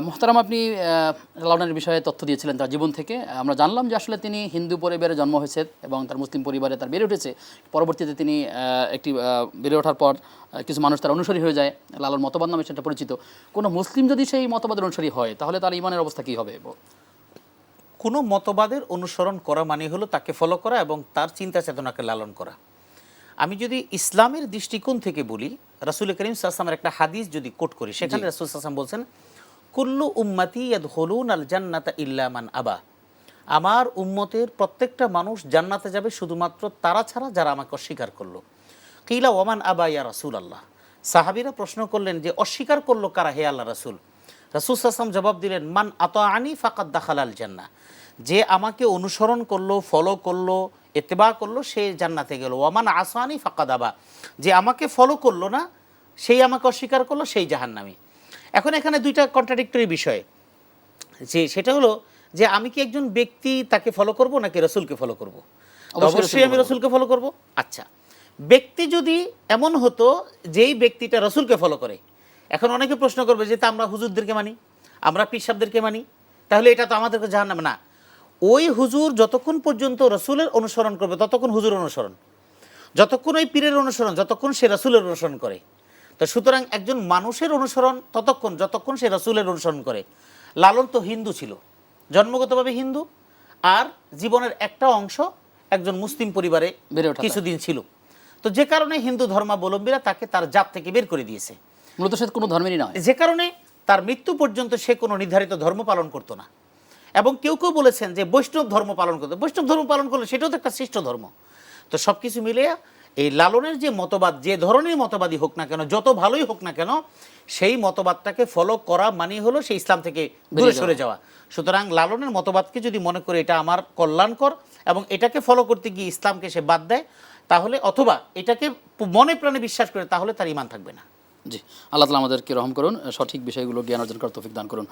মোহতারাম, আপনি লালনের বিষয়ে তথ্য দিয়েছিলেন তার জীবন থেকে। আমরা জানলাম যে আসলে তিনি হিন্দু পরিবারে জন্ম হয়েছে এবং তার মুসলিম পরিবারে তার বেড়ে উঠেছে। পরবর্তীতে তিনি একটি বেড়ে ওঠার পর কিছু মানুষ তার অনুসারী হয়ে যায়, লালন মতবাদ নামে সেটা পরিচিত। কোনো মুসলিম যদি সেই মতবাদের অনুসারী হয় তাহলে তার ইমানের অবস্থা কী হবে? কোনো মতবাদের অনুসরণ করা মানে হলো তাকে ফলো করা এবং তার চিন্তা চেতনাকে লালন করা। আমি যদি ইসলামের দৃষ্টিকোণ থেকে বলি, রাসূল করিম সাল্লাল্লাহু আলাইহি ওয়াসাল্লামের একটা হাদিস যদি কোট করি, সেখানে রাসূল সাল্লাল্লাহু আলাইহি ওয়াসাল্লাম বলছেন, কুল্লু উম্মতি ইয়াদখুলুনাল জান্নাতা ইল্লা মান আবা। আমার উম্মতের প্রত্যেকটা মানুষ জান্নাতে যাবে শুধুমাত্র তারা ছাড়া যারা আমাকে অস্বীকার করলো। কিলা ওয়ামান আবা ইয়া রাসূলুল্লাহ। সাহাবীরা প্রশ্ন করলেন যে অস্বীকার করলো কারা হে আল্লাহ রাসূল? রাসূল সাল্লাল্লাহু আলাইহি ওয়াসাল্লাম জবাব দিলেন, মান আতাআনি ফাকাদ দাখালাল জান্নাহ। যে আমাকে অনুসরণ করলো, ফলো করলো, ইত্তেবা করলো, সে জান্নাতে গেল। ওয়ামান আসানি ফাকাদ আবা। যে আমাকে ফলো করলো না, সেই আমাকে অস্বীকার করলো, সেই জাহান্নামী। এখন এখানে দুইটা কন্ট্রাডিক্টরি বিষয়, যে সেটা হলো যে আমি কি একজন ব্যক্তি তাকে ফলো করব নাকি রাসূলকে ফলো করব? অবশ্যই আমি রাসূলকে ফলো করব। আচ্ছা, ব্যক্তি যদি এমন হতো যেই ব্যক্তিটা রাসূলকে ফলো করে, এখন অনেকে প্রশ্ন করবে যে তা আমরা হুজুরদেরকে মানি, আমরা পীর সাহেবদেরকে মানি, তাহলে এটা তো আমাদেরকে জাহান্নামে। না, ওই হুজুর যতক্ষণ পর্যন্ত রাসূলের অনুসরণ করবে ততক্ষণ হুজুর অনুসরণ, যতক্ষণ ওই পীরের অনুসরণ, যতক্ষণ সে রাসূলের অনুসরণ করে। তো সুতরাং একজন মানুষের অনুসরণ ততক্ষণ যতক্ষণ সে রাসূলের অনুসরণ করে। লালন তো হিন্দু ছিল, জন্মগতভাবে হিন্দু, আর জীবনের একটা অংশ একজন মুসলিম পরিবারে কিছুদিন ছিল। তো যে কারণে হিন্দু ধর্মাবলম্বীরা তাকে তার জাত থেকে বের করে দিয়েছে। মূলত সে কোনো ধর্মেরই নয়, যে কারণে তার মৃত্যু পর্যন্ত সে কোনো নির্ধারিত ধর্ম পালন করতো না। এবং কেউ কেউ বলেছেন যে বৈষ্ণব ধর্ম পালন করতো। বৈষ্ণব ধর্ম পালন করলে সেটাও তো একটা শ্রেষ্ঠ ধর্ম। তো সব কিছু মিলে এই লালনের যে মতবাদ, যে ধরনের মতবাদই হোক না কেন, যত ভালোই হোক না কেন, সেই মতবাদটাকে ফলো করা মানে হলো সেই ইসলাম থেকে দূরে সরে যাওয়া। সুতরাং লালনের মতবাদকে যদি মনে করে এটা আমার কল্যাণকর এবং এটাকে ফলো করতে গিয়ে ইসলামকে সে বাদ দেয়, তাহলে অথবা এটাকে মনে প্রাণে বিশ্বাস করে, তাহলে তার ঈমান থাকবে না। জি, আল্লাহ তাআলা আমাদেরকে রহম করুন, সঠিক বিষয়গুলো জ্ঞান অর্জন করার তৌফিক দান করুন।